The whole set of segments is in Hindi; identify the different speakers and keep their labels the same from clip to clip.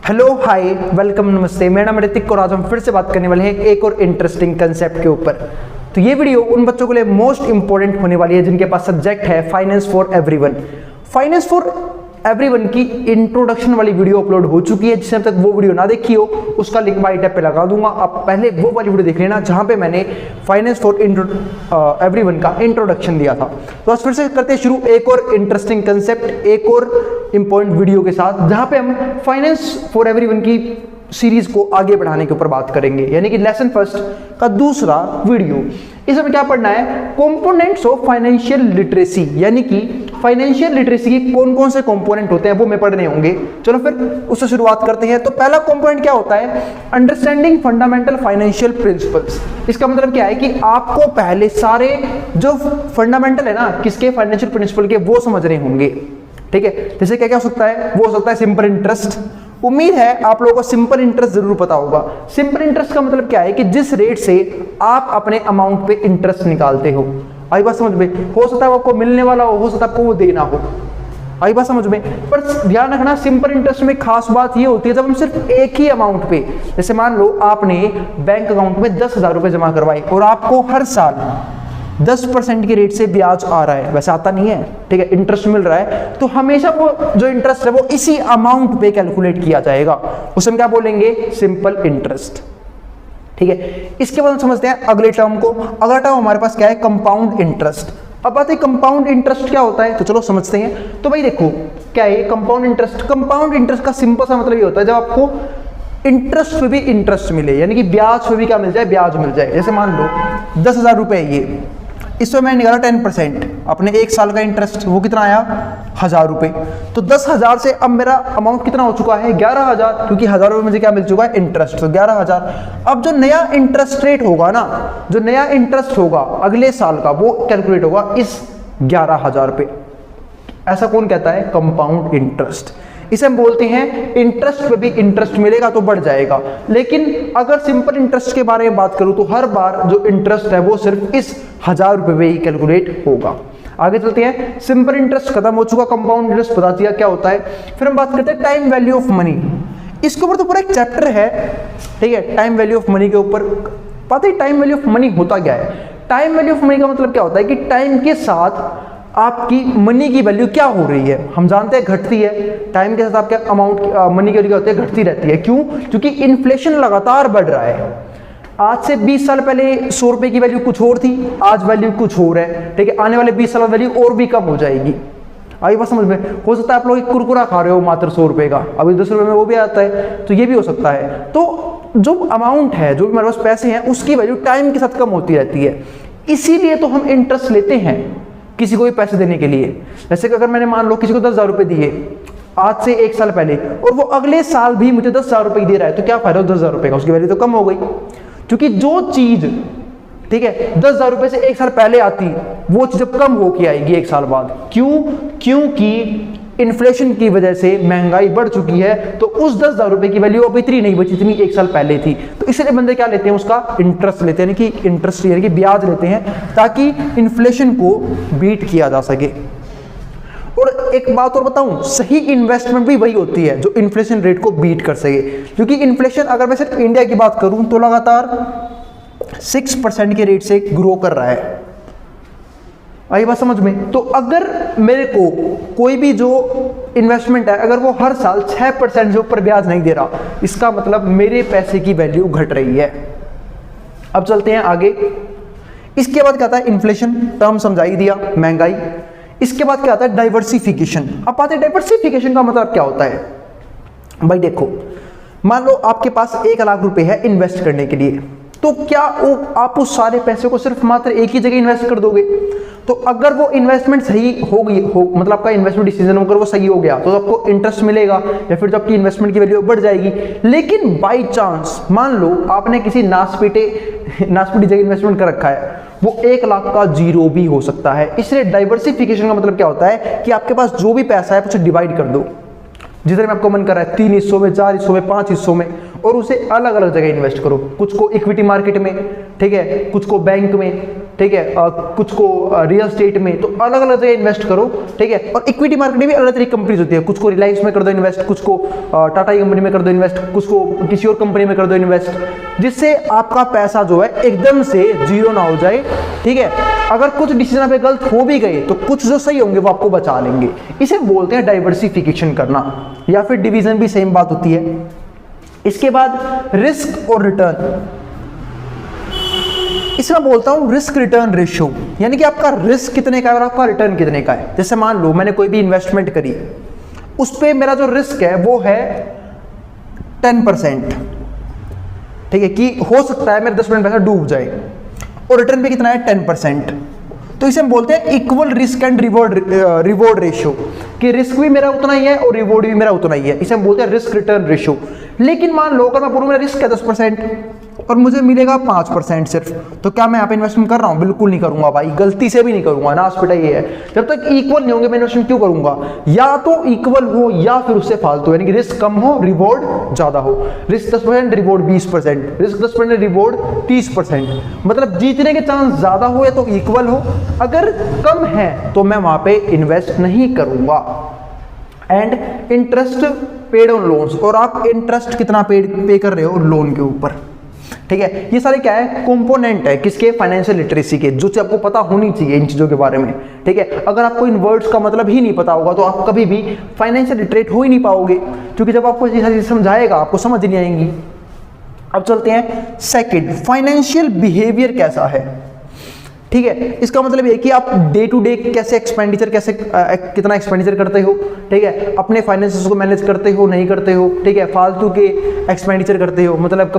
Speaker 1: हेलो हाय वेलकम नमस्ते, मेरा नाम ऋतिक और आज हम फिर से बात करने वाले हैं एक और इंटरेस्टिंग कंसेप्ट के ऊपर। तो ये वीडियो उन बच्चों के लिए मोस्ट इंपॉर्टेंट होने वाली है जिनके पास सब्जेक्ट है finance for everyone. Finance for everyone की इंट्रोडक्शन वाली वीडियो अपलोड हो चुकी है, जिसने अब तक वो वीडियो ना देखी हो उसका लिंक मैं टैब पे लगा दूंगा। आप पहले वो वाली वीडियो देख लेना जहां पे मैंने फाइनेंस फॉर एवरीवन का इंट्रोडक्शन दिया था। तो आज फिर से करते हैं शुरू एक और इंटरेस्टिंग कंसेप्ट, एक और इंपॉर्टेंट वीडियो के साथ, जहां पे हम फाइनेंस फॉर एवरीवन की सीरीज को आगे बढ़ाने के ऊपर बात करेंगे, यानी कि लेसन फर्स्ट का दूसरा वीडियो। इसमें क्या पढ़ना है? कंपोनेंट्स ऑफ फाइनेंशियल लिटरेसी, यानी कि फाइनेंशियल लिटरेसी के कौन कौन से कंपोनेंट होते हैं वो मैं पढ़ने होंगे। चलो फिर उससे शुरुआत करते हैं। तो पहला कंपोनेंट क्या होता है? Understanding fundamental financial principles. इसका मतलब क्या है कि आपको पहले सारे जो फंडामेंटल है ना किसके, फाइनेंशियल प्रिंसिपल के, वो समझने होंगे। ठीक है, जैसे क्या क्या हो सकता है? वो हो सकता है सिंपल इंटरेस्ट। उम्मीद है आप लोगों को सिंपल इंटरेस्ट जरूर पता होगा। सिंपल इंटरेस्ट का मतलब क्या है कि जिस रेट से आप अपने अमाउंट पे इंटरेस्ट निकालते हो। आई बात समझ में? हो सकता है आपको मिलने वाला हो सकता है आपको वो देना हो। आई बात समझ में? पर ध्यान रखना, सिंपल इंटरेस्ट में खास बात ये होती है जब हम सिर्फ एक ही अमाउंट पे, जैसे मान लो आपने बैंक अकाउंट में 10,000 रुपए जमा करवाए और आपको हर साल 10% के रेट से ब्याज आ रहा है, वैसे आता नहीं है, ठीक है, इंटरेस्ट मिल रहा है, तो हमेशा वो जो इंटरेस्ट है वो इसी अमाउंट पे कैलकुलेट किया जाएगा। उसे हम क्या बोलेंगे? Simple interest. ठीक है, इसके बाद हम समझते हैं अगले टर्म को। अगला टर्म हमारे पास क्या है? Compound interest. अब बात है कंपाउंड इंटरेस्ट क्या होता है, तो चलो समझते हैं। तो भाई देखो क्या है कंपाउंड इंटरेस्ट। कंपाउंड इंटरेस्ट का सिंपल सा मतलब ये होता है जब आपको इंटरेस्ट पे भी इंटरेस्ट मिले, यानी कि ब्याज पे भी क्या मिल जाए? ब्याज मिल जाए। जैसे मान लो 10,000 रुपए ये, इसमें मैंने निकाला 10%, अपने एक साल का इंटरेस्ट, वो कितना आया? 1,000 रुपए। तो 10,000 से अब मेरा अमाउंट कितना हो चुका है? 11,000, क्योंकि 1,000 रुपए मुझे क्या मिल चुका है? इंटरेस्ट। तो 11,000। अब जो नया इंटरेस्ट रेट होगा ना, जो नया इंटरेस्ट होगा अगले साल का, वो कैलकुलेट होगा इस 11,000 पे। ऐसा कौन कहता है? Compound interest. इसे हम बोलते हैं इंटरेस्ट पे भी इंटरेस्ट मिलेगा तो बढ़ जाएगा। लेकिन अगर सिंपल इंटरेस्ट के बारे में बात करूं तो हर बार जो इंटरेस्ट है वो सिर्फ इस 1,000 रुपए पे ही कैलकुलेट होगा। आगे चलते हैं। सिंपल इंटरेस्ट खत्म हो चुका, कंपाउंड इंटरेस्ट बता दिया क्या होता है। फिर हम बात करते हैं टाइम वैल्यू ऑफ मनी। इसके ऊपर तो पूरा एक चैप्टर है, ठीक है, टाइम वैल्यू ऑफ मनी के ऊपर। पता है टाइम वैल्यू ऑफ मनी होता क्या है? टाइम वैल्यू ऑफ मनी का मतलब क्या होता है कि टाइम के साथ आपकी मनी की वैल्यू क्या हो रही है। हम जानते हैं घटती है, टाइम के साथ आपके अमाउंट मनी की वैल्यू क्या होती है? घटती रहती है। क्यों? क्योंकि इन्फ्लेशन लगातार बढ़ रहा है। आज से 20 साल पहले 100 रुपए की वैल्यू कुछ और थी, आज वैल्यू कुछ और है, ठीक है। आने वाले 20 साल वैल्यू और भी कम हो जाएगी। आई बात समझ में? हो सकता है आप लोग एक कुरकुरा खा रहे हो मात्र 100 रुपए का, अभी 10 रुपए में वो भी आता है, तो ये भी हो सकता है। तो जो अमाउंट है, जो भी हमारे पास पैसे हैं, उसकी वैल्यू टाइम के साथ कम होती रहती है। इसीलिए तो हम इंटरेस्ट लेते हैं किसी को भी पैसे देने के लिए। जैसे कि अगर मैंने मान लो किसी को 10,000 रुपए दिए आज से 1 साल पहले, और वो अगले साल भी मुझे 10,000 रुपए दे रहा है, तो क्या फायदा 10,000 रुपए का? उसकी वैल्यू तो कम हो गई। क्योंकि जो चीज, ठीक है, 10,000 रुपए से 1 साल पहले आती, वो चीज अब कम होके आएगी 1 साल बाद। क्यों? क्योंकि इन्फ्लेशन की वजह से महंगाई बढ़ चुकी है, तो उस 10,000 रुपए की वैल्यू अब इतनी नहीं बची जितनी 1 साल पहले थी। तो इसलिए बंदे क्या लेते हैं? उसका इंटरेस्ट लेते हैं, यानी कि इंटरेस्ट यानी कि ब्याज लेते हैं, ताकि इन्फ्लेशन को बीट किया जा सके। और एक बात और बताऊं, सही इन्वेस्टमेंट भी वही होती है जो इन्फ्लेशन रेट को बीट कर सके। क्योंकि इन्फ्लेशन, अगर मैं सिर्फ इंडिया की बात करूं तो लगातार 6% के रेट से ग्रो कर रहा है। आई बात समझ में? तो अगर मेरे को कोई भी जो इन्वेस्टमेंट है, अगर वो हर साल 6% से ऊपर ब्याज नहीं दे रहा, इसका मतलब मेरे पैसे की वैल्यू घट रही है। अब चलते हैं आगे। इसके बाद क्या आता है? इन्फ्लेशन, टर्म समझा ही दिया, महंगाई। इसके बाद क्या आता है? डाइवर्सिफिकेशन। अब आते हैं डाइवर्सिफिकेशन का मतलब क्या होता है। भाई देखो, मान लो आपके पास 1 लाख रुपए है इन्वेस्ट करने के लिए, तो क्या आप उस सारे पैसे को सिर्फ मात्र एक ही जगह इन्वेस्ट कर दोगे? तो अगर वो इन्वेस्टमेंट सही हो गई हो, मतलब आपका इन्वेस्टमेंट डिसीजन अगर वो सही हो गया, तो आपको इंटरेस्ट मिलेगा या फिर जो आपकी इन्वेस्टमेंट की वैल्यू बढ़ जाएगी। लेकिन बाई चांस मान लो आपने किसी नासपीटी जगह इन्वेस्टमेंट कर रखा है, वो 1 लाख का जीरो भी हो सकता है। इसलिए डाइवर्सिफिकेशन का मतलब क्या होता है कि आपके पास जो भी पैसा है उसे डिवाइड कर दो, जितने में आपको मन कर रहा है, 3 हिस्सों में, 4 हिस्सों में, 5 हिस्सों में, और उसे अलग अलग जगह इन्वेस्ट करो। कुछ को इक्विटी मार्केट में, ठीक है, कुछ को बैंक में, ठीक है, कुछ को रियल स्टेट में, तो अलग अलग जगह इन्वेस्ट करो, ठीक है। और इक्विटी मार्केट में भी अलग तरह की कंपनीज होती है, कुछ को रिलायंस में कर दो इन्वेस्ट, कुछ को टाटा की कंपनी में कर दो इन्वेस्ट, कुछ को किसी और कंपनी में कर दो इन्वेस्ट, जिससे आपका पैसा जो है एकदम से जीरो ना हो जाए, ठीक है। अगर कुछ डिसीजन पे गलत हो भी गए तो कुछ जो सही होंगे वो आपको बचा लेंगे। इसे बोलते हैं डाइवर्सिफिकेशन करना, या फिर डिवीजन भी सेम बात होती है। इसके बाद रिस्क और रिटर्न, इसे मैं बोलता हूं रिस्क रिटर्न रेशियो, यानी कि आपका रिस्क कितने का है और आपका रिटर्न कितने का है। जैसे मान लो मैंने कोई भी इन्वेस्टमेंट करी, उस पे मेरा जो रिस्क है वो है 10%, ठीक है, कि हो सकता है मेरा 10% पैसा डूब जाए, और रिटर्न पे कितना है 10%। तो इसे हम बोलते हैं equal risk and reward ratio, कि रिस्क भी मेरा उतना ही है और रिवॉर्ड भी मेरा उतना ही है। इसे हम बोलते हैं रिस्क रिटर्न रेशियो। लेकिन मान लो अगर मैं बोलूं मेरा रिस्क है 10% और मुझे मिलेगा 5% सिर्फ, तो क्या मैं यहाँ पे इन्वेस्टमेंट कर रहा हूँ? बिल्कुल नहीं करूंगा भाई, गलती से भी नहीं करूंगा ना। हॉस्पिटल ये है, जब तक इक्वल नहीं होंगे मैं इन्वेस्टमेंट क्यों करूंगा? या तो इक्वल हो या फिर उससे फालतू, यानी कि रिस्क कम हो रिवॉर्ड ज्यादा हो। रिस्क 10% रिवॉर्ड 20%, रिस्क 10% रिवॉर्ड 30%, मतलब जीतने के चांस ज्यादा हो या तो इक्वल हो, अगर कम है तो मैं वहां पे इन्वेस्ट नहीं करूंगा। And interest paid on loans, और आप इंटरेस्ट कितना पे कर रहे हो लोन के ऊपर, ठीक है। ये सारे क्या है? कंपोनेंट है किसके? फाइनेंशियल लिटरेसी के, जो आपको पता होनी चाहिए इन चीजों के बारे में, ठीक है। अगर आपको इन वर्ड्स का मतलब ही नहीं पता होगा तो आप कभी भी फाइनेंशियल लिटरेट हो ही नहीं पाओगे, क्योंकि जब आपको ये सारी समझाएगा आपको समझ नहीं आएंगी। अब चलते हैं सेकंड, फाइनेंशियल बिहेवियर कैसा है, ठीक है। इसका मतलब ये कि आप डे टू डे कैसे एक्सपेंडिचर, कैसे कितना एक्सपेंडिचर करते हो, ठीक है। अपने फाइनेंसेस को मैनेज करते हो नहीं करते हो, ठीक है। फालतू के एक्सपेंडिचर करते हो, मतलब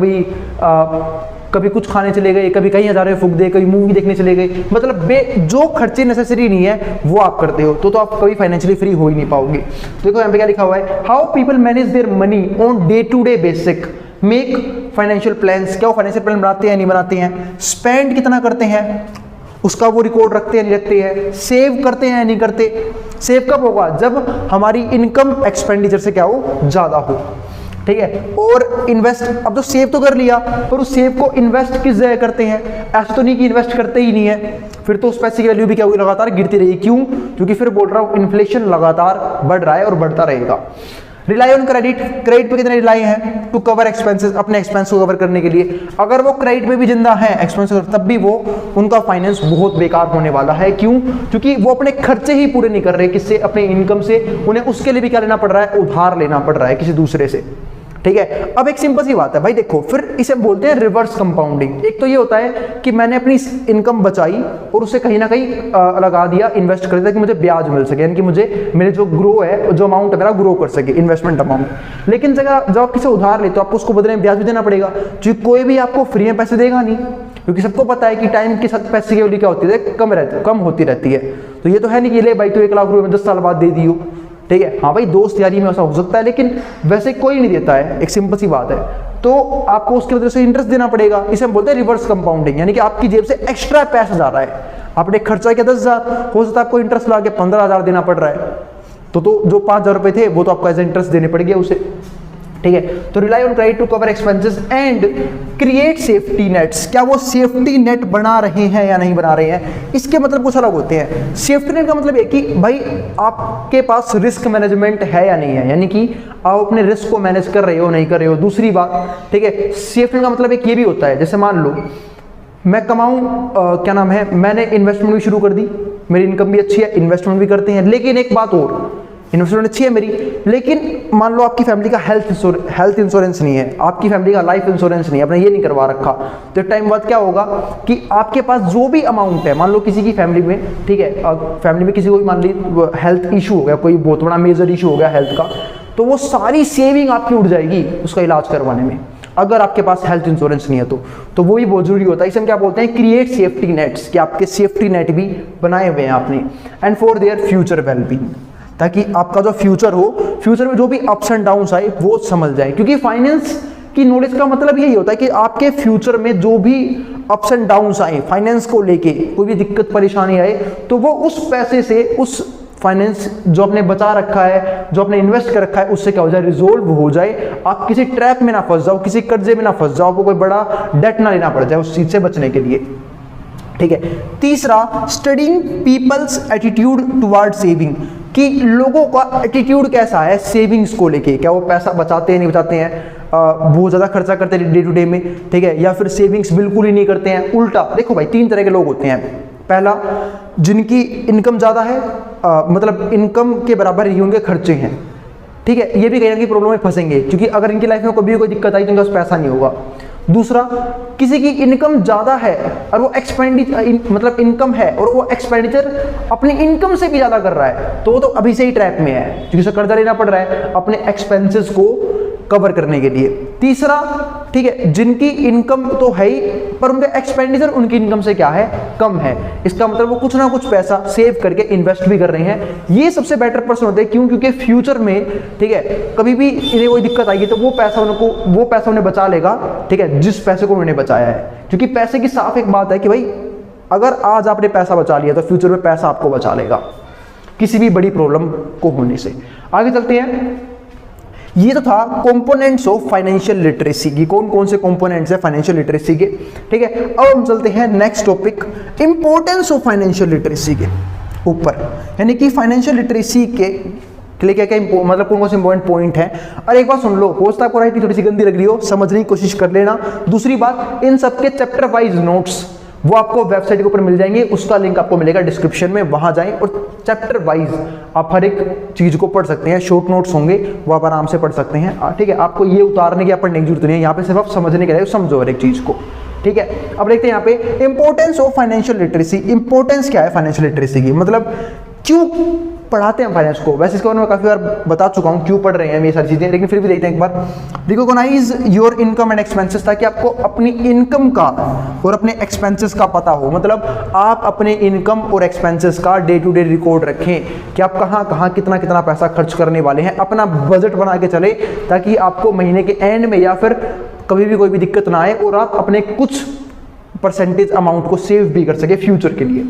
Speaker 1: कभी कुछ खाने चले गए, कभी कहीं हज़ारों फूक दे, कभी मूवी देखने चले गए, मतलब जो खर्चे नेसेसरी नहीं है वो आप करते हो, तो आप कभी फाइनेंशियली फ्री हो ही नहीं पाओगे। तो देखो यहाँ पे क्या लिखा हुआ है, how people manage their money on day to day basic, make financial plans, क्या वो फाइनेंशियल प्लान बनाते हैं नहीं बनाते हैं, स्पेंड कितना करते हैं उसका वो रिकॉर्ड रखते हैं नहीं रखते हैं, सेव करते हैं नहीं करते। सेव कब होगा? जब हमारी इनकम एक्सपेंडिचर से क्या हो, ज्यादा हो, ठीक है। और इन्वेस्ट, अब तो सेव तो कर लिया, पर उस सेव को इन्वेस्ट किस जगह करते हैं? ऐसा तो नहीं कि इन्वेस्ट करते ही नहीं है, फिर तो उस पैसे की वैल्यू भी क्या हुई, लगातार गिरती रही। क्यों? क्योंकि फिर बोल रहा हूं इन्फ्लेशन लगातार बढ़ रहा है और बढ़ता रहेगा। रिलाई ऑन क्रेडिट, क्रेडिट पे कितने रिलाई हैं? टू कवर एक्सपेंसेस, अपने एक्सपेंस को कवर करने के लिए। अगर वो क्रेडिट पे भी जिंदा है एक्सपेंस, तब भी वो उनका फाइनेंस बहुत बेकार होने वाला है। क्यों? क्योंकि वो अपने खर्चे ही पूरे नहीं कर रहे, किससे? अपने इनकम से। उन्हें उसके लिए भी क्या लेना पड़ रहा है? उधार लेना पड़ रहा है किसी दूसरे से, ठीक है। अब एक सिंपल सी बात है भाई, देखो फिर इसे बोलते हैं रिवर्स कंपाउंडिंग। एक तो ये होता है कि मैंने अपनी इनकम बचाई और उसे कहीं ना कहीं लगा दिया, इन्वेस्ट कर दिया कि मुझे ब्याज मिल सके, यानी कि मुझे मेरे जो ग्रो है, जो अमाउंट है मेरा ग्रो कर सके, इन्वेस्टमेंट अमाउंट। लेकिन जब आप किसी उधार लेते हो आपको उसको बदले में ब्याज भी देना पड़ेगा, क्योंकि कोई भी आपको फ्री में पैसे देगा नहीं, क्योंकि सबको पता है कि टाइम के साथ पैसे की वैल्यू क्या होती है, कम होती रहती है। तो ये तो है नहीं कि ले भाई तो 1 लाख रुपए में 10 साल बाद दे दियो, ठीक है। हाँ भाई दोस्त यारी में ऐसा हो सकता है, लेकिन वैसे कोई नहीं देता है, एक सिंपल सी बात है। तो आपको उसकी वजह से इंटरेस्ट देना पड़ेगा। इसे हम बोलते हैं रिवर्स कंपाउंडिंग, यानी कि आपकी जेब से एक्स्ट्रा पैसा जा रहा है, आपने खर्चा किया 10,000, हो सकता है आपको इंटरेस्ट लगा के 15,000 देना पड़ रहा है, तो जो 5,000 रुपए थे वो तो आपको एज इंटरेस्ट देने पड़ेंगे उसे, ठीक है। तो rely on credit to cover expenses and create safety nets, क्या वो सेफ्टी नेट बना रहे हैं या नहीं बना रहे हैं? इसके मतलब कुछ अलग होते हैं। सेफ्टी नेट का मतलब है कि भाई आपके पास रिस्क मैनेजमेंट है या नहीं है, यानी कि आप अपने रिस्क को मैनेज कर रहे हो नहीं कर रहे हो। दूसरी बात, ठीक है, सेफ्टी नेट का मतलब एक ये भी होता है, जैसे मान लो मैं कमाऊं, क्या नाम है, मैंने इन्वेस्टमेंट भी शुरू कर दी, मेरी इनकम भी अच्छी है, इन्वेस्टमेंट भी करते हैं। लेकिन एक बात और, इन्वेस्टमेंट अच्छी है मेरी, लेकिन मान लो आपकी फैमिली का हेल्थ इंश्योरेंस नहीं है, आपकी फैमिली का लाइफ इंश्योरेंस नहीं है, आपने ये नहीं करवा रखा, तो टाइम बाद क्या होगा कि आपके पास जो भी अमाउंट है, मान लो किसी की फैमिली में, ठीक है, फैमिली में किसी को मान ली हेल्थ इशू हो गया, कोई बहुत बड़ा मेजर इशू हो गया हेल्थ का, तो वो सारी सेविंग आपकी उठ जाएगी उसका इलाज करवाने में, अगर आपके पास हेल्थ इंश्योरेंस नहीं है तो वो भी बहुत जरूरी होता है। इसे हम क्या बोलते हैं? क्रिएट सेफ्टी नेट्स, कि आपके सेफ्टी नेट भी बनाए हुए हैं आपने, and for their future wellbeing, ताकि आपका जो फ्यूचर हो, फ्यूचर में जो भी अप्स एंड डाउन्स आए वो समझ जाए। क्योंकि फाइनेंस की नॉलेज का मतलब यही होता है कि आपके फ्यूचर में जो भी अप्स एंड डाउन्स आए, फाइनेंस को लेके कोई भी दिक्कत परेशानी आए, तो वो उस पैसे से, उस फाइनेंस जो आपने बचा रखा है, जो आपने इन्वेस्ट कर रखा है, उससे क्या हो जाए, रिजोल्व हो जाए। आप किसी ट्रैप में ना फंस जाओ, किसी कर्जे में ना फंस जाओ, आपको कोई बड़ा डेट ना लेना पड़ जाए उस चीज से बचने के लिए, ठीक है। तीसरा, studying people's attitude toward saving, कि लोगों का एटीट्यूड कैसा है सेविंग्स को लेके, क्या वो पैसा बचाते हैं नहीं बचाते हैं, बहुत ज़्यादा खर्चा करते हैं डे टू डे में, ठीक है, या फिर सेविंग्स बिल्कुल ही नहीं करते हैं। उल्टा देखो भाई, 3 तरह के लोग होते हैं। पहला, जिनकी इनकम ज़्यादा है, मतलब इनकम के बराबर ही उनके खर्चे हैं, ठीक है, ये भी कहीं ना कहीं प्रॉब्लम में फंसेंगे, क्योंकि अगर इनकी लाइफ में कभी कोई दिक्कत आई तो इनका पैसा नहीं होगा। दूसरा, किसी की इनकम ज़्यादा है और वो मतलब इनकम है और वो एक्सपेंडिचर अपनी इनकम से भी ज़्यादा कर रहा है, तो वो तो अभी से ही ट्रैप में है, क्योंकि उसे कर्जा लेना पड़ रहा है अपने एक्सपेंसेस को कवर करने के लिए। तीसरा, ठीक है, जिनकी इनकम तो है ही पर उनका एक्सपेंडिचर उनकी इनकम से क्या है, कम है, इसका मतलब वो कुछ ना कुछ पैसा सेव करके इन्वेस्ट भी कर रहे हैं। ये सबसे बेटर पर्सन होते हैं, क्यों? क्योंकि फ्यूचर में, ठीक है, कभी भी इन्हें कोई दिक्कत आएगी तो वो पैसा उन्हें बचा लेगा, ठीक है, जिस पैसे को उन्होंने बचाया है। क्योंकि पैसे की साफ एक बात है कि भाई अगर आज आपने पैसा बचा लिया तो फ्यूचर में पैसा आपको बचा लेगा किसी भी बड़ी प्रॉब्लम को होने से। आगे चलते हैं। ये तो था कंपोनेंट्स ऑफ फाइनेंशियल लिटरेसी की, कौन कौन से कंपोनेंट्स है फाइनेंशियल लिटरेसी के, ठीक है। अब हम चलते हैं next topic, importance of financial literacy के ऊपर, यानी कि फाइनेंशियल लिटरेसी के लिए क्या क्या मतलब कौन कौन से इंपॉर्टेंट पॉइंट है। और एक बात सुन लो, हो सकता है आपको राइटिंग थोड़ी सी गंदी लग रही हो, समझने की कोशिश कर लेना। दूसरी बात, इन सबके चैप्टर वाइज नोट्स वो आपको वेबसाइट के ऊपर मिल जाएंगे, उसका लिंक आपको मिलेगा डिस्क्रिप्शन में, वहां जाएं और चैप्टर वाइज आप हर एक चीज को पढ़ सकते हैं। शॉर्ट नोट्स होंगे वो आप आराम से पढ़ सकते हैं, ठीक है। आपको ये उतारने की पढ़ने की जरूरत नहीं है, यहाँ पे सिर्फ आप समझने के लिए समझो हर एक चीज को, ठीक है। अब देखते हैं यहाँ पे importance of financial literacy. Importance क्या है फाइनेंशियल लिटरेसी की, मतलब क्यों पढ़ाते हैं फाइनेंस को। वैसे इसके बारे में काफी बार बता चुका हूँ क्यों पढ़ रहे हैं ये सारी चीजें, लेकिन फिर भी देखते हैं एक बार। Recognise your income and expenses, ताकि आपको अपनी इनकम का और अपने एक्सपेंसेस का पता हो, मतलब आप अपने इनकम और एक्सपेंसेस का डे टू डे रिकॉर्ड रखें कि आप कहाँ कहाँ कितना कितना पैसा खर्च करने वाले हैं, अपना बजट बना के चले, ताकि आपको महीने के एंड में या फिर कभी भी कोई भी दिक्कत ना आए और आप अपने कुछ परसेंटेज अमाउंट को सेव भी कर सके फ्यूचर के लिए,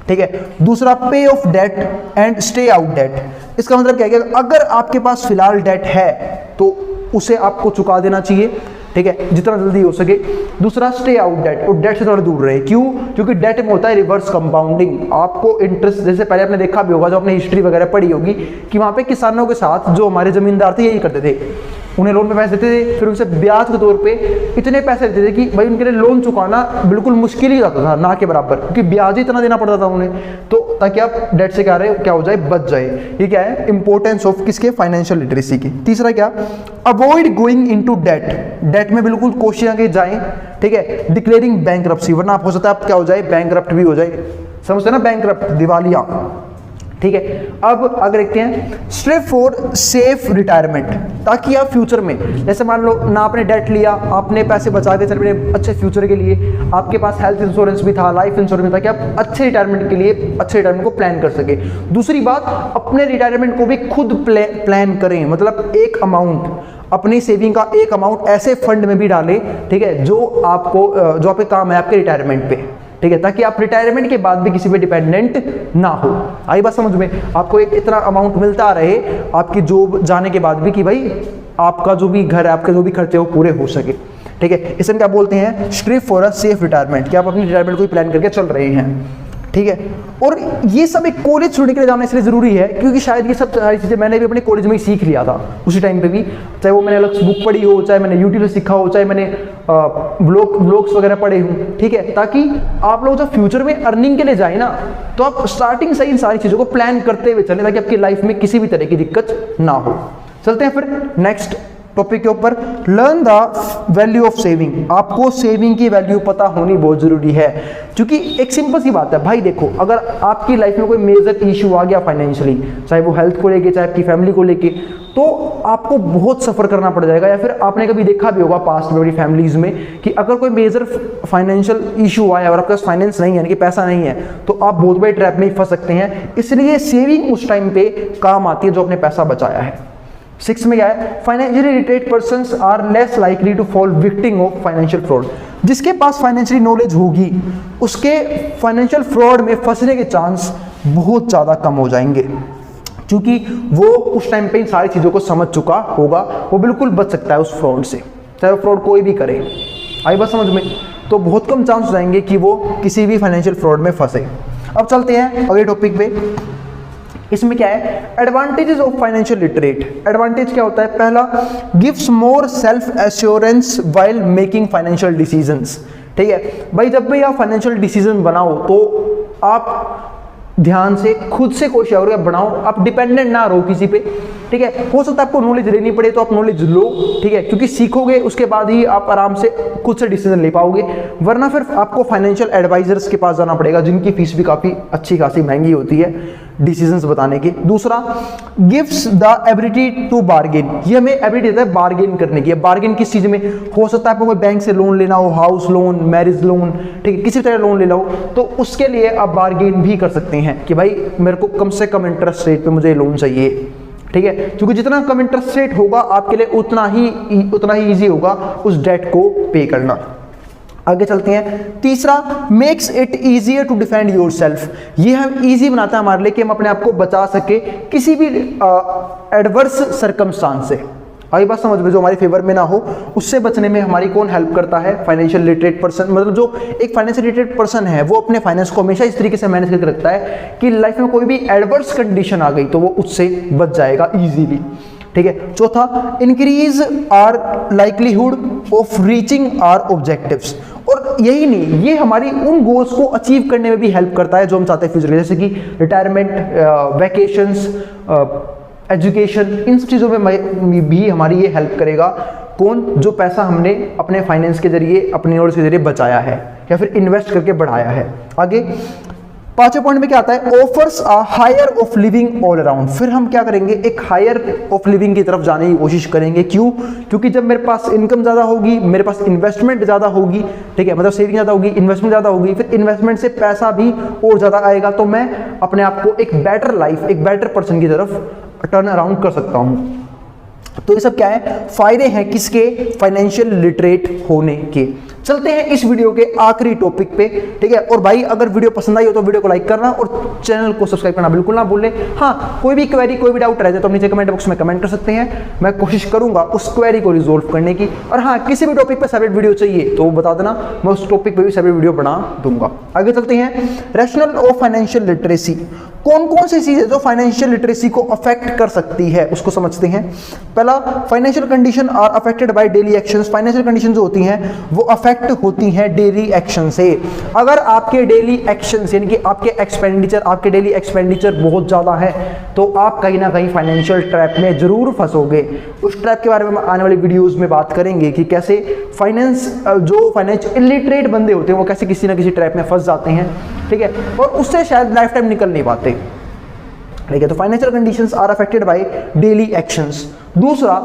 Speaker 1: ठीक है। दूसरा, pay off debt and stay out debt. इसका मतलब क्या है कि अगर आपके पास फिलहाल डेट है तो उसे आपको चुका देना चाहिए, ठीक है, जितना जल्दी हो सके। दूसरा, स्टे आउट डेट, और डेट से थोड़ा दूर रहे। क्यों? क्योंकि डेट में होता है रिवर्स कंपाउंडिंग। आपको इंटरेस्ट, जैसे पहले आपने देखा भी होगा जो आपने हिस्ट्री वगैरह पढ़ी होगी, कि वहां पे किसानों के साथ जो हमारे जमींदार थे यही करते थे, उन्हें लोन पे पैसे देते थे, फिर उनसे ब्याज के तौर पे इतने पैसे देते थे कि भाई उनके लिए लोन चुकाना बिल्कुल मुश्किल ही जाता था, ना के बराबर, क्योंकि ब्याज ही इतना देना पड़ता था उन्हें, तो ताकि आप डेट से क्या हो जाए, बच जाए। ये क्या है? इंपॉर्टेंस ऑफ किसके? फाइनेंशियल लिटरेसी की। तीसरा क्या? Avoid going into debt. Debt में बिल्कुल कोशिश आगे जाएं, ठीक है। डिक्लेयरिंग बैंकरप्सी, वरना आप हो सकता है आप क्या हो जाए, बैंकरप्ट भी हो जाए, समझते ना, बैंकरप्ट, दिवालिया, ठीक है। अब अगर देखते हैं, स्ट्रेप फॉर सेफ रिटायरमेंट, ताकि आप फ्यूचर में, जैसे मान लो ना आपने डेट लिया, आपने पैसे बचा के चल रहे अच्छे फ्यूचर के लिए, आपके पास हेल्थ इंश्योरेंस भी था, लाइफ इंश्योरेंस भी था, कि आप अच्छे रिटायरमेंट के लिए अच्छे रिटायरमेंट को प्लान कर सके। दूसरी बात, अपने रिटायरमेंट को भी खुद प्लान करें, मतलब एक अमाउंट, अपनी सेविंग का एक अमाउंट ऐसे फंड में भी डालें, ठीक है, जो आपके काम है आपके रिटायरमेंट पे, ठीक है, ताकि आप रिटायरमेंट के बाद भी किसी पे डिपेंडेंट ना हो। आई बात समझ में? आपको एक इतना अमाउंट मिलता रहे आपकी जॉब जाने के बाद भी, कि भाई आपका जो भी घर है, आपके जो भी खर्चे वो पूरे हो सके, ठीक है। इसे क्या बोलते हैं? Strap for a safe retirement, कि आप अपनी रिटायरमेंट को प्लान करके चल रहे हैं, ठीक है। और ये सब एक कॉलेज छोड़ने के लिए जाना इसलिए जरूरी है, क्योंकि शायद ये सब सारी चीजें मैंने भी अपने कॉलेज में ही सीख लिया था उसी टाइम पे भी, चाहे वो मैंने अलग बुक पढ़ी हो, चाहे मैंने यूट्यूब से सीखा हो, चाहे मैंने ब्लॉग्स वगैरह पढ़े हों, ठीक है, ताकि आप लोग जब फ्यूचर में अर्निंग के लिए जाए ना, तो आप स्टार्टिंग से इन सारी चीजों को प्लान करते हुए चले, ताकि आपकी लाइफ में किसी भी तरह की दिक्कत ना हो। चलते हैं फिर नेक्स्ट टॉपिक के ऊपर, learn the value of saving. आपको सेविंग की वैल्यू पता होनी बहुत जरूरी है, क्योंकि एक सिंपल सी बात है भाई, देखो अगर आपकी लाइफ में कोई मेजर इशू आ गया फाइनेंशियली, चाहे वो हेल्थ को लेके, चाहे आपकी फैमिली को लेके, तो आपको बहुत सफर करना पड़ जाएगा। या फिर आपने कभी देखा भी होगा पास्ट में बड़ी फैमिलीज में, कि अगर कोई मेजर फाइनेंशियल इशू आया और आपके पास फाइनेंस नहीं है, यानी कि पैसा नहीं है, तो आप बहुत बड़े ट्रैप में फंस सकते हैं। इसलिए सेविंग उस टाइम पे काम आती है जो आपने पैसा बचाया है। 6 में क्या है? Financially literate persons are less likely to fall victim of financial fraud. जिसके पास फाइनेंशियली नॉलेज होगी उसके फाइनेंशियल फ्रॉड में फंसने के चांस बहुत ज़्यादा कम हो जाएंगे, क्योंकि वो उस टाइम पे इन सारी चीज़ों को समझ चुका होगा, वो बिल्कुल बच सकता है उस फ्रॉड से, चाहे वो फ्रॉड कोई भी करे। आई बात समझ में? तो बहुत कम चांस हो जाएंगे कि वो किसी भी फाइनेंशियल फ्रॉड में फंसे। अब चलते हैं अगले टॉपिक पे। इसमें क्या है, advantages of financial literate. Advantage क्या होता है, पहला, gives more self assurance while making financial decisions. ठीक है भाई, जब भी आप फाइनेंशियल डिसीजन बनाओ तो आप ध्यान से खुद से कोशिश करो बनाओ, आप डिपेंडेंट ना रहो किसी पे। ठीक है, हो सकता है आपको नॉलेज लेनी पड़े तो आप नॉलेज लो, ठीक है, क्योंकि सीखोगे उसके बाद ही आप आराम से खुद से डिसीजन ले पाओगे, वरना फिर आपको फाइनेंशियल एडवाइजर्स के पास जाना पड़ेगा जिनकी फीस भी काफ़ी अच्छी खासी महंगी होती है डिसीजंस बताने की। दूसरा, gives the ability to bargain. ये हमें एबिलिटी देता है बार्गेन करने की। बार्गेन किस चीज़ में, हो सकता है आपको कोई बैंक से लोन लेना हो, हाउस लोन, मैरिज लोन, ठीक है, किसी तरह लोन लेना हो, तो उसके लिए आप बार्गेन भी कर सकते हैं कि भाई मेरे को कम से कम इंटरेस्ट रेट पे मुझे लोन चाहिए। ठीक है, क्योंकि जितना कम इंटरेस्ट रेट होगा आपके लिए उतना ही ईजी होगा उस डेट को पे करना। आगे चलते हैं। तीसरा, makes it easier to defend your self. ये हम ईजी बनाता है हमारे लिए कि हम अपने आप को बचा सके किसी भी एडवर्स सर्कमस्टांस से। आई बात समझ में, जो हमारे फेवर में ना हो उससे बचने में हमारी कौन हेल्प करता है, फाइनेंशियल लिटरेट पर्सन। मतलब जो एक फाइनेंशियल लिटरेट पर्सन है वो अपने फाइनेंस को हमेशा इस तरीके से मैनेज करके रखता है कि लाइफ में कोई भी एडवर्स कंडीशन आ गई तो वो उससे बच जाएगा इजीली। ठीक है। चौथा, increase our likelihood of reaching our objectives. और यही नहीं, ये हमारी उन गोल्स को अचीव करने में भी हेल्प करता है जो हम चाहते हैं फ्यूचर में, जैसे कि रिटायरमेंट, वैकेशंस, एजुकेशन, इन सब चीज़ों में भी हमारी ये हेल्प करेगा। कौन, जो पैसा हमने अपने फाइनेंस के जरिए, अपने नॉलेज के जरिए बचाया है या फिर इन्वेस्ट करके बढ़ाया है। आगे पांचवें पॉइंट में क्या आता है, offers a higher of living all around. फिर हम क्या करेंगे, एक हायर ऑफ लिविंग की तरफ जाने की कोशिश करेंगे। क्यों? क्योंकि जब मेरे पास इनकम ज़्यादा होगी, मेरे पास इन्वेस्टमेंट ज़्यादा होगी, ठीक है, मतलब सेविंग ज़्यादा होगी, इन्वेस्टमेंट ज़्यादा होगी, फिर इन्वेस्टमेंट से पैसा भी और ज़्यादा आएगा, तो मैं अपने आप को एक बेटर लाइफ, एक बेटर पर्सन की तरफ टर्न अराउंड कर सकता हूँ। तो ये सब क्या है, फायदे हैं किसके, फाइनेंशियल लिटरेट होने के। चलते हैं इस वीडियो के आखिरी टॉपिक पे, ठीक है। और भाई अगर वीडियो पसंद आई हो तो वीडियो को लाइक करना और चैनल को सब्सक्राइब करना बिल्कुल ना भूलें। हाँ, कोई भी क्वेरी, कोई भी डाउट रह जाए तो नीचे कमेंट बॉक्स में कमेंट कर सकते हैं, मैं कोशिश करूंगा उस क्वेरी को रिजोल्व करने की। और हाँ, किसी भी टॉपिक पर सेपरेट वीडियो चाहिए तो वो बता देना, मैं उस टॉपिक पर भी सेपरेट वीडियो बना दूंगा। आगे चलते हैं, रैशनल ऑफ फाइनेंशियल लिटरेसी। कौन कौन सी चीजें जो फाइनेंशियल लिटरेसी को अफेक्ट कर सकती है उसको समझते हैं। पहला, financial condition are affected by daily actions. Financial condition जो होती हैं वो अफेक्ट होती हैं डेली एक्शन से। अगर आपके डेली एक्शंस यानी कि आपके एक्सपेंडिचर, आपके डेली एक्सपेंडिचर बहुत ज़्यादा है तो आप कहीं ना कहीं फाइनेंशियल ट्रैप में जरूर फंसोगे। उस ट्रैप के बारे में हम आने वाली वीडियोज़ में बात करेंगे कि कैसे जो फाइनेंस इलिटरेट बंदे होते हैं वो कैसे किसी ना किसी ट्रैप में फंस जाते हैं, ठीक है, और उससे शायद लाइफ टाइम निकल नहीं पाते। ठीक है, तो financial conditions are affected by daily actions. दूसरा,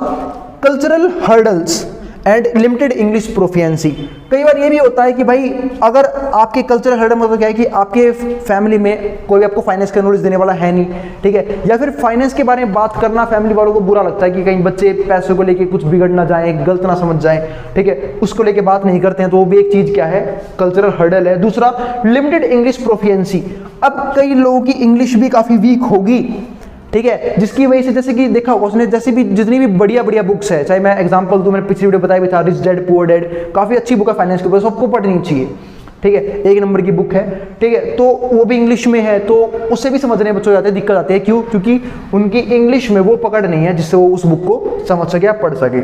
Speaker 1: cultural hurdles and limited English proficiency. कई बार ये भी होता है कि भाई अगर आपके कल्चरल हर्डल मतलब क्या है कि आपके फैमिली में कोई आपको फाइनेंस का नॉलेज देने वाला है नहीं, ठीक है, या फिर फाइनेंस के बारे में बात करना फैमिली वालों को बुरा लगता है कि कहीं बच्चे पैसों को लेके कुछ बिगड़ ना जाए, गलत ना समझ जाए, ठीक है, उसको लेके बात नहीं करते हैं, तो वो भी एक चीज़ क्या है, कल्चरल हर्डल है। दूसरा, लिमिटेड इंग्लिश प्रोफिशिएंसी। अब कई लोगों की इंग्लिश भी काफ़ी वीक होगी, ठीक है, जिसकी वजह से जैसे कि देखा होगा उसने, जैसे भी जितनी भी बढ़िया बढ़िया बुक्स है, चाहे मैं एग्जांपल दूं, मैंने पिछली वीडियो बताया भी था, रिच डैड पुअर डैड, काफ़ी अच्छी बुक है फाइनेंस के ऊपर, सबको पढ़नी चाहिए, ठीक है, 1 नंबर की बुक है, ठीक है, तो वो भी इंग्लिश में है, तो उससे भी समझने में बच्चों जाते हैं, दिक्कत आती है। क्यों? क्योंकि उनकी इंग्लिश में वो पकड़ नहीं है जिससे वो उस बुक को समझ सके या पढ़ सके,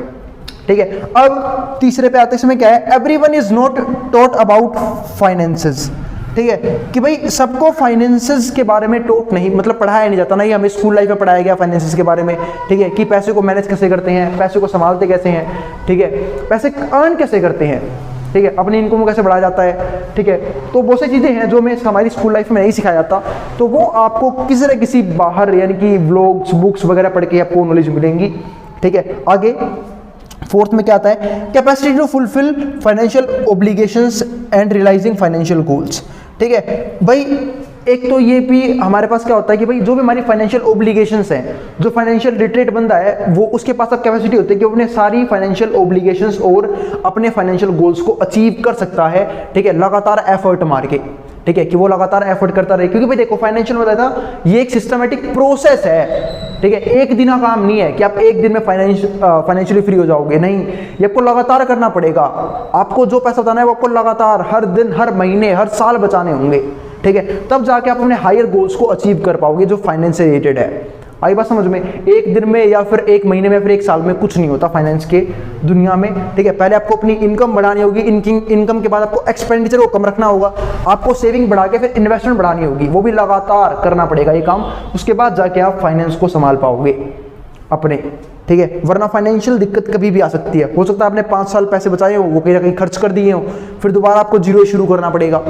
Speaker 1: ठीक है। अब तीसरे पे आते हैं, इसमें क्या है, everyone is not taught about finances. ठीक है, कि भाई सबको फाइनेंसेस के बारे में टॉट नहीं, मतलब पढ़ाया नहीं जाता, नहीं हमें स्कूल लाइफ में पढ़ाया गया फाइनेंसेस के बारे में, ठीक है, कि पैसे को मैनेज कैसे करते हैं, पैसे को संभालते कैसे हैं, ठीक है, पैसे अर्न कैसे करते हैं, ठीक है, अपनी इनकम को कैसे बढ़ाया जाता है, ठीक है, तो बहुत सी चीज़ें हैं जो हमें हमारी स्कूल लाइफ में नहीं सिखाया जाता, तो वो आपको किसी न किसी बाहर यानी कि व्लॉग्स, बुक्स वगैरह पढ़ के आपको नॉलेज मिलेंगी, ठीक है। आगे फोर्थ में क्या आता है, capacity to fulfil financial obligations and realising financial goals. ठीक है भाई, एक तो ये भी हमारे पास क्या होता है कि भाई जो भी हमारी फाइनेंशियल ऑब्लिगेशंस हैं, जो फाइनेंशियल लिटरेट बंदा है वो उसके पास अब कैपेसिटी होती है कि वो अपने सारी फाइनेंशियल ऑब्लिगेशंस और अपने फाइनेंशियल गोल्स को अचीव कर सकता है, ठीक है, लगातार एफर्ट मार के, ठीक है, कि वो लगातार एफर्ट करता रहे। क्योंकि भाई देखो, फाइनेंशियल में बताया था ये एक सिस्टमेटिक प्रोसेस है, ठीक है, एक दिन का काम नहीं है कि आप एक दिन में फाइनेंशियली फ्री हो जाओगे, नहीं, ये आपको लगातार करना पड़ेगा। आपको जो पैसा बचाना है वो आपको लगातार हर दिन, हर महीने, हर साल बचाने होंगे, ठीक है, तब जाके आप अपने हायर गोल्स को अचीव कर पाओगे जो फाइनेंस से रिलेटेड है। आई बात समझ में? एक दिन में या फिर एक महीने में या फिर एक साल में कुछ नहीं होता फाइनेंस के दुनिया में, ठीक है। पहले आपको अपनी इनकम बढ़ानी होगी, इनकम के बाद आपको एक्सपेंडिचर को कम रखना होगा, आपको सेविंग बढ़ा के फिर इन्वेस्टमेंट बढ़ानी होगी, वो भी लगातार करना पड़ेगा ये काम, उसके बाद जाके आप फाइनेंस को संभाल पाओगे अपने, ठीक है। वरना फाइनेंशियल दिक्कत कभी भी आ सकती है, हो सकता है आपने 5 साल पैसे बचाए हो, वो कहीं ना कहीं खर्च कर दिए हो, फिर दोबारा आपको जीरो शुरू करना पड़ेगा,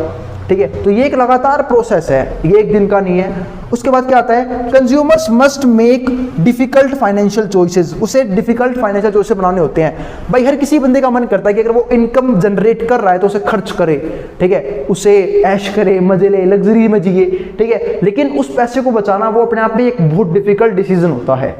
Speaker 1: ठीक है। तो ये एक लगातार प्रोसेस है, ये एक दिन का नहीं है। उसके बाद क्या आता है, consumers must make difficult financial choices, उसे डिफिकल्ट फाइनेंशियल चॉइसेस बनाने होते हैं। भाई हर किसी बंदे का मन करता है कि अगर वो इनकम जनरेट कर रहा है तो उसे खर्च करे, ठीक है, उसे ऐश करे, मजे ले, लग्जरी में जिए, ठीक है, लेकिन उस पैसे को बचाना वो अपने आप में एक बहुत डिफिकल्ट डिसीजन होता है,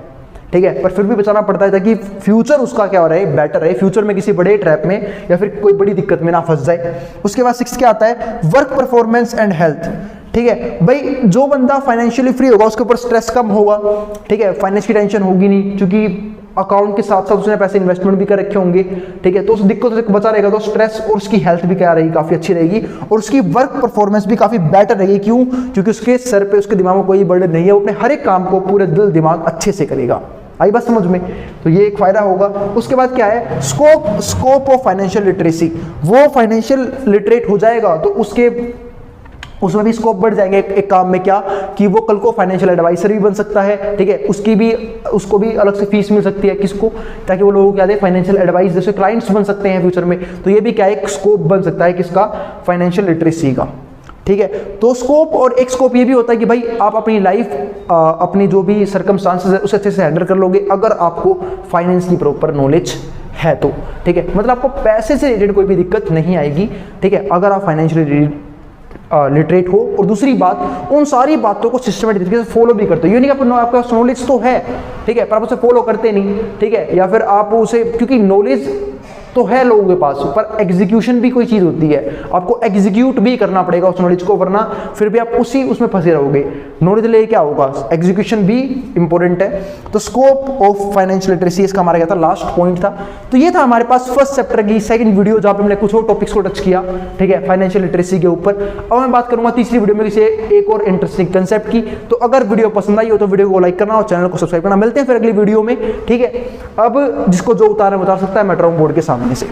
Speaker 1: ठीक है, पर फिर भी बचाना पड़ता है ताकि फ्यूचर उसका क्या हो रहा है, बेटर है, फ्यूचर में किसी बड़े ट्रैप में या फिर कोई बड़ी दिक्कत में ना फंस जाए। उसके बाद 6 क्या आता है, वर्क परफॉर्मेंस एंड हेल्थ, ठीक है। भाई जो बंदा फाइनेंशियली फ्री होगा उसके ऊपर स्ट्रेस कम होगा, ठीक है, फाइनेंस की टेंशन होगी नहीं, क्योंकि अकाउंट के साथ साथ उसने पैसे इन्वेस्टमेंट भी कर रखे होंगे, ठीक है, तो उस दिक्कत से बचा रहेगा, तो स्ट्रेस और उसकी हेल्थ भी क्या रहेगी, काफी अच्छी रहेगी, और उसकी वर्क परफॉर्मेंस भी काफी बेटर रहेगी। क्यों? क्योंकि उसके सर पे, उसके दिमाग में कोई बर्डन नहीं है, वो अपने हर एक काम को पूरे दिल दिमाग अच्छे से करेगा। आई बात समझ में? तो ये एक फायदा होगा। उसके बाद क्या है, स्कोप ऑफ फाइनेंशियल लिटरेसी, वो फाइनेंशियल लिटरेट हो जाएगा तो उसमें भी स्कोप बढ़ जाएंगे एक काम में, क्या कि वो कल को फाइनेंशियल एडवाइजर भी बन सकता है, ठीक है, उसको भी अलग से फीस मिल सकती है, किसको, ताकि वो लोगों को क्या दे, फाइनेंशियल एडवाइस, जैसे क्लाइंट्स बन सकते हैं फ्यूचर में, तो ये भी क्या एक स्कोप बन सकता है किसका, फाइनेंशियल लिटरेसी का, ठीक है। तो स्कोप, और एक स्कोप ये भी होता है कि भाई आप अपनी लाइफ, अपनी जो भी सर्कमस्टांसेस है उसे अच्छे से हैंडल कर लोगे अगर आपको फाइनेंस की प्रॉपर नॉलेज है तो, ठीक है, मतलब आपको पैसे से रिलेटेड कोई भी दिक्कत नहीं आएगी, ठीक है, अगर आप फाइनेंशियली लिटरेट हो। और दूसरी बात, उन सारी बातों को सिस्टमेटिक तरीके से फॉलो भी करते हो, ये नहीं कि आपके पास नॉलेज तो है, ठीक है, पर आप उसे फॉलो करते नहीं, ठीक है, या फिर आप उसे, क्योंकि नॉलेज तो है लोगों के पास, पर एग्जीक्यूशन भी कोई चीज होती है, आपको एग्जीक्यूट भी करना पड़ेगा उस नॉलेज को, वरना फिर भी आप उसमें फंसे रहोगे। नॉलेज ले क्या होगा, एग्जीक्यूशन भी इंपॉर्टेंट है। तो स्कोप ऑफ फाइनेंशियल लिटरेसी इसका हमारा क्या था, लास्ट पॉइंट था। तो ये था हमारे पास फर्स्ट चैप्टर की सेकंड वीडियो, जहां पे हमने कुछ और टॉपिक्स को टच किया, ठीक है, फाइनेंशियल लिटरेसी के ऊपर। अब मैं बात करूंगा तीसरी वीडियो में किसी एक और इंटरेस्टिंग कंसेप्ट की। तो अगर वीडियो पसंद आई हो तो वीडियो को लाइक करना और चैनल को सब्सक्राइब करना। मिलते हैं फिर अगली वीडियो में, ठीक है। अब जिसको जो उतारना है उतार सकता है, मैं ड्राइंग बोर्ड के सामने से।